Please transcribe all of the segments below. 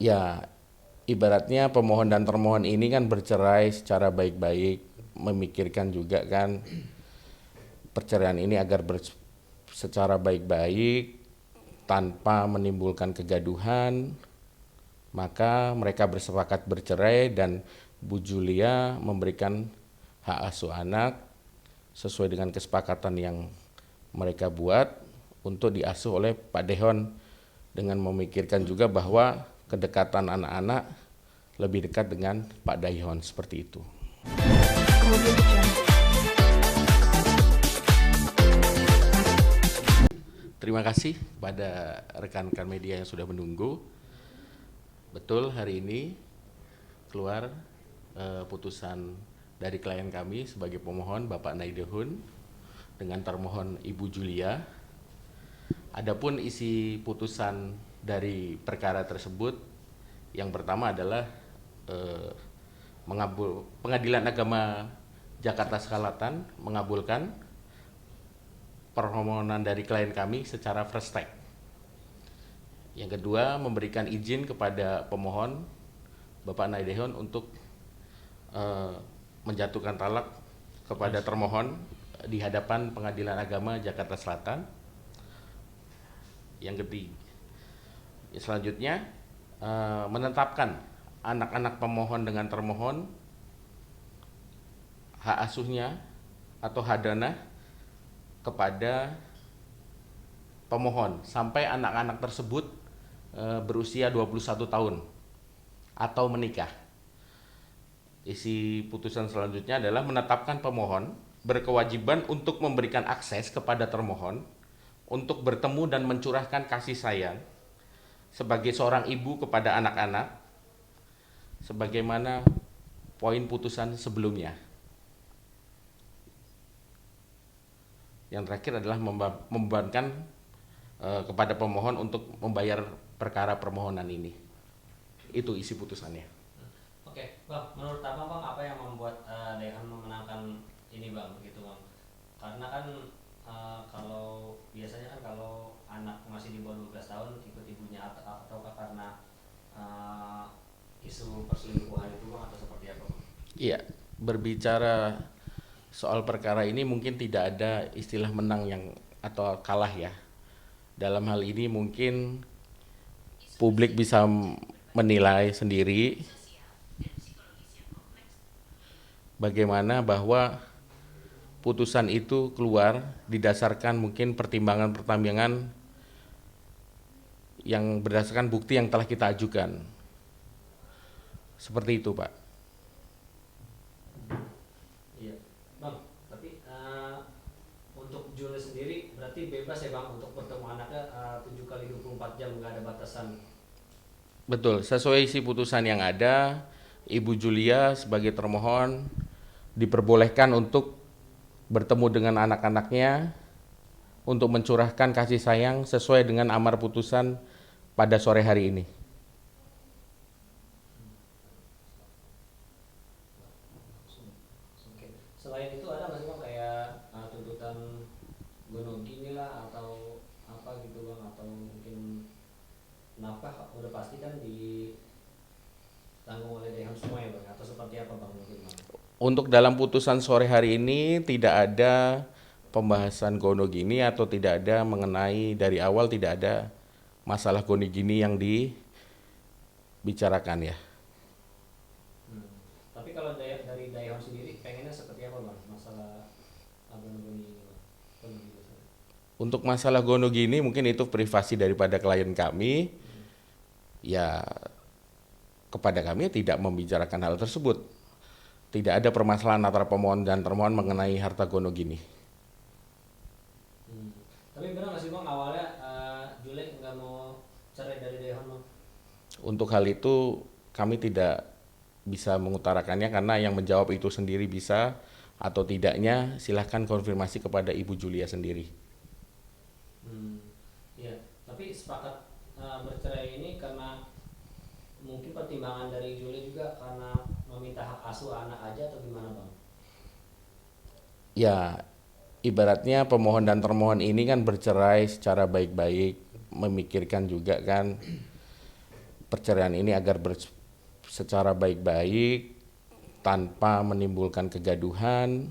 Ya, ibaratnya pemohon dan termohon ini kan bercerai secara baik-baik, memikirkan juga kan perceraian ini agar secara baik-baik tanpa menimbulkan kegaduhan, maka mereka bersepakat bercerai dan Bu Julia memberikan hak asuh anak sesuai dengan kesepakatan yang mereka buat untuk diasuh oleh Pak Dehon, dengan memikirkan juga bahwa kedekatan anak-anak lebih dekat dengan Pak Daihon, seperti itu. Terima kasih pada rekan-rekan media yang sudah menunggu. Betul, hari ini keluar putusan dari klien kami sebagai pemohon Bapak Naidehun dengan termohon Ibu Julia. Adapun isi putusan dari perkara tersebut, yang pertama adalah Pengadilan Agama Jakarta Selatan mengabulkan permohonan dari klien kami secara first track. Yang kedua, memberikan izin kepada pemohon Bapak Naidehon untuk menjatuhkan talak kepada termohon di hadapan Pengadilan Agama Jakarta Selatan. Yang ketiga, selanjutnya menetapkan anak-anak pemohon dengan termohon hak asuhnya atau hadana kepada pemohon sampai anak-anak tersebut berusia 21 tahun atau menikah. Isi putusan selanjutnya adalah menetapkan pemohon berkewajiban untuk memberikan akses kepada termohon untuk bertemu dan mencurahkan kasih sayang sebagai seorang ibu kepada anak-anak sebagaimana poin putusan sebelumnya. Yang terakhir adalah membebankan kepada pemohon untuk membayar perkara permohonan ini. Itu isi putusannya. Oke, Bang, menurut Abang, Bang, apa yang membuat Daihan memenangkan ini, Bang, gitu, Bang? Karena kan kalau biasanya kan kalau anak masih di bawah 12 tahun ikut ibunya ataukah karena isu perselingkuhan itu, Bang, atau seperti apa, Bang? Iya, berbicara soal perkara ini mungkin tidak ada istilah menang yang atau kalah ya. Dalam hal ini mungkin publik bisa menilai sendiri bagaimana bahwa putusan itu keluar didasarkan mungkin pertimbangan-pertimbangan yang berdasarkan bukti yang telah kita ajukan. Seperti itu, Pak. Iya, Bang, tapi untuk Juli sendiri berarti bebas ya, Bang, untuk bertemu anaknya 7 kali 24 jam, nggak ada batasan. Betul, sesuai isi putusan yang ada, Ibu Julia sebagai termohon diperbolehkan untuk bertemu dengan anak-anaknya untuk mencurahkan kasih sayang sesuai dengan amar putusan pada sore hari ini. Oke. Selain itu ada nggak sih, Bang, kayak tuntutan gunung gini lah atau apa gitu, Bang, atau mungkin nafkah udah pasti kan ditanggung oleh Daihan semua ya, Bang, atau seperti apa, Bang, mungkin, Bang? Untuk dalam putusan sore hari ini tidak ada pembahasan gono gini atau tidak ada mengenai dari awal tidak ada masalah gono gini yang dibicarakan ya. Hmm. Tapi kalau dari Daihan sendiri pengennya seperti apa, Bang, masalah abang-abang ini, Bang? Gono gitu, sorry. Untuk masalah gono gini mungkin itu privasi daripada klien kami, ya kepada kami tidak membicarakan hal tersebut. Tidak ada permasalahan antara pemohon dan termohon mengenai harta gono gini. Hmm. Tapi benar nggak sih, Bang, awalnya Jule nggak mau cerai dari Daihan, Bang? Untuk hal itu kami tidak bisa mengutarakannya karena yang menjawab itu sendiri bisa atau tidaknya silahkan konfirmasi kepada Ibu Julia sendiri. Hmm. Iya. Tapi sepakat bercerai ini karena mungkin pertimbangan dari Jule juga karena meminta hak asuh anak aja atau gimana, Bang? Ya, ibaratnya pemohon dan termohon ini kan bercerai secara baik-baik, memikirkan juga kan perceraian ini agar secara baik-baik tanpa menimbulkan kegaduhan,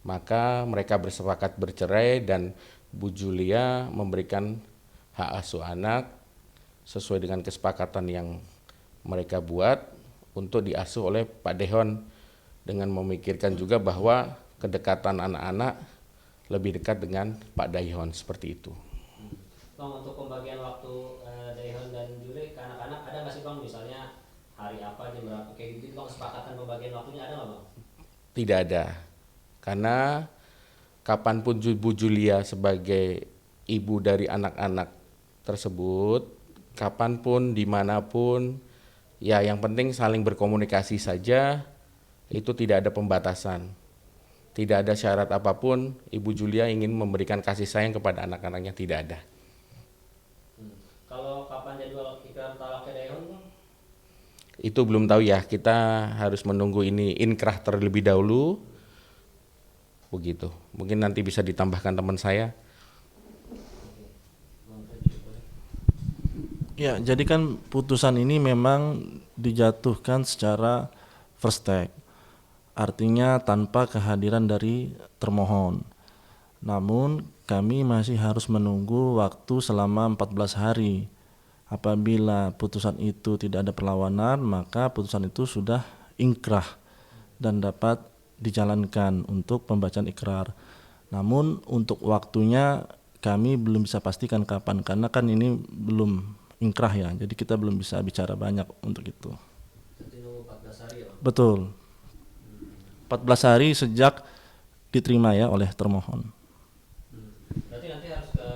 maka mereka bersepakat bercerai dan Bu Julia memberikan hak asuh anak sesuai dengan kesepakatan yang mereka buat untuk diasuh oleh Pak Dehon, dengan memikirkan juga bahwa kedekatan anak-anak lebih dekat dengan Pak Dehon, seperti itu. Bang, untuk pembagian waktu Daehan dan Juli ke anak-anak ada nggak sih Bang, misalnya hari apa, jam berapa, kayak gitu Bang, kesepakatan pembagian waktunya ada nggak Bang? Tidak ada, karena kapanpun Bu Julia sebagai ibu dari anak-anak tersebut, kapanpun, dimanapun, ya yang penting saling berkomunikasi saja, itu tidak ada pembatasan. Tidak ada syarat apapun, Ibu Julia ingin memberikan kasih sayang kepada anak-anaknya, tidak ada. Kalau kapan jadwal ikrar talaknya Daehan Bang? Itu belum tahu ya, kita harus menunggu ini inkrah terlebih dahulu, begitu. Mungkin nanti bisa ditambahkan teman saya. Ya, jadi kan putusan ini memang dijatuhkan secara first take, artinya tanpa kehadiran dari termohon. Namun kami masih harus menunggu waktu selama 14 hari. Apabila putusan itu tidak ada perlawanan, maka putusan itu sudah ingkrah dan dapat dijalankan untuk pembacaan ikrar. Namun untuk waktunya kami belum bisa pastikan kapan, karena kan ini belum ingkrah ya, jadi kita belum bisa bicara banyak untuk itu. Nanti nunggu 14 hari ya Bang? Betul, 14 hari sejak diterima ya oleh termohon. Berarti nanti harus ke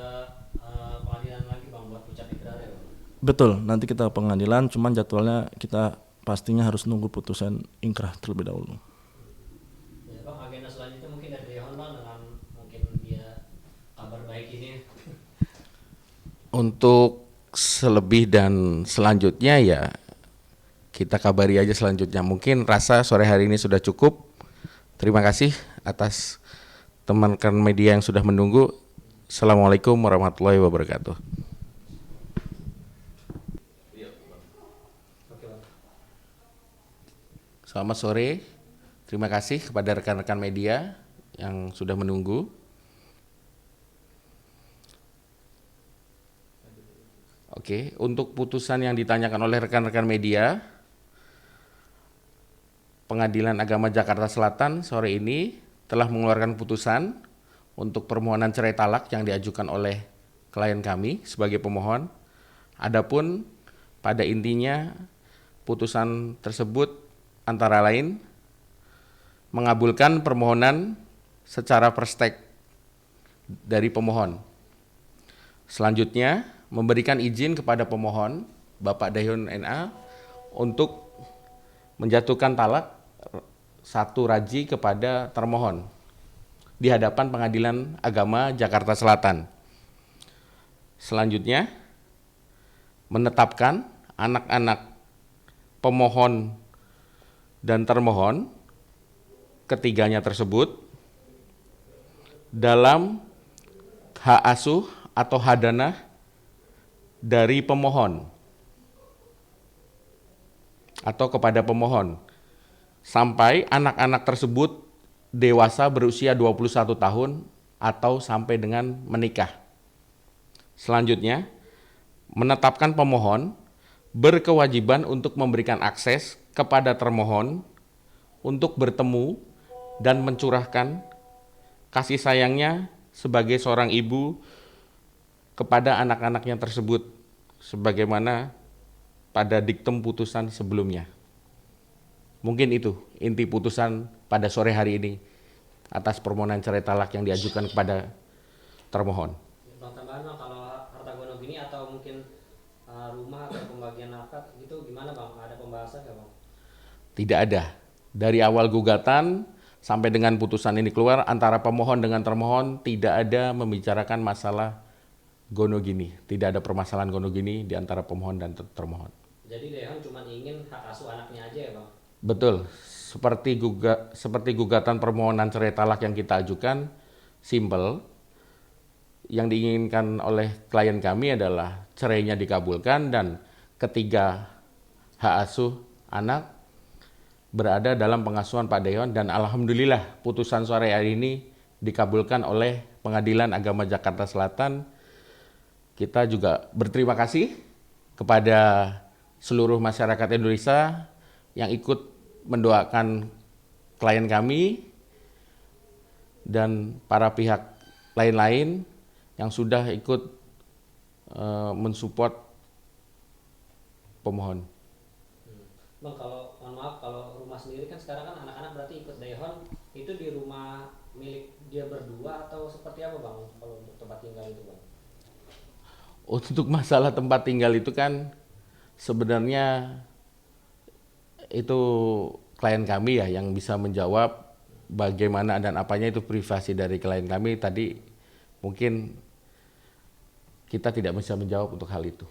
pengadilan lagi Bang buat ucap ikrar ya Bang? Betul, nanti kita pengadilan, cuman jadwalnya kita pastinya harus nunggu putusan ingkrah terlebih dahulu. Ya Bang, agenda selanjutnya mungkin dari Daehan Bang, dengan mungkin dia kabar baik ini. Untuk selebih dan selanjutnya ya kita kabari aja selanjutnya. Mungkin rasa sore hari ini sudah cukup. Terima kasih atas teman-teman media yang sudah menunggu. Assalamualaikum warahmatullahi wabarakatuh. Selamat sore. Terima kasih kepada rekan-rekan media yang sudah menunggu. Oke, untuk putusan yang ditanyakan oleh rekan-rekan media, Pengadilan Agama Jakarta Selatan sore ini telah mengeluarkan putusan untuk permohonan cerai talak yang diajukan oleh klien kami sebagai pemohon. Adapun pada intinya putusan tersebut antara lain mengabulkan permohonan secara first take dari pemohon. Selanjutnya memberikan izin kepada pemohon Bapak Daehan NA untuk menjatuhkan talak satu raji kepada termohon di hadapan Pengadilan Agama Jakarta Selatan. Selanjutnya menetapkan anak-anak pemohon dan termohon ketiganya tersebut dalam hak asuh atau hadanah dari pemohon atau kepada pemohon sampai anak-anak tersebut dewasa berusia 21 tahun atau sampai dengan menikah. Selanjutnya, menetapkan pemohon berkewajiban untuk memberikan akses kepada termohon untuk bertemu dan mencurahkan kasih sayangnya sebagai seorang ibu kepada anak-anaknya tersebut sebagaimana pada diktum putusan sebelumnya. Mungkin itu inti putusan pada sore hari ini atas permohonan cerai talak yang diajukan kepada termohon. Bang, tambahan Bang, kalau harta gono gini atau mungkin rumah atau pembagian akad gitu gimana Bang? Ada pembahasan nggak Bang? Tidak ada. Dari awal gugatan sampai dengan putusan ini keluar, antara pemohon dengan termohon tidak ada membicarakan masalah gono gini. Tidak ada permasalahan gono gini di antara pemohon dan termohon. Jadi Daehan cuma ingin hak asuh anaknya aja ya Bang? Betul, seperti gugatan permohonan cerai talak yang kita ajukan, simpel. Yang diinginkan oleh klien kami adalah cerainya dikabulkan dan ketiga hak asuh anak berada dalam pengasuhan Pak Dewan, dan alhamdulillah putusan sore hari ini dikabulkan oleh Pengadilan Agama Jakarta Selatan. Kita juga berterima kasih kepada seluruh masyarakat Indonesia yang ikut mendoakan klien kami dan para pihak lain-lain yang sudah ikut mensupport pemohon. Bang, kalau mohon maaf, kalau rumah sendiri kan sekarang kan anak-anak berarti ikut Dayhon, itu di rumah milik dia berdua atau seperti apa bang kalau untuk tempat tinggal itu bang? Untuk masalah tempat tinggal itu kan sebenarnya itu klien kami ya yang bisa menjawab bagaimana dan apanya, itu privasi dari klien kami. Tadi mungkin kita tidak bisa menjawab untuk hal itu.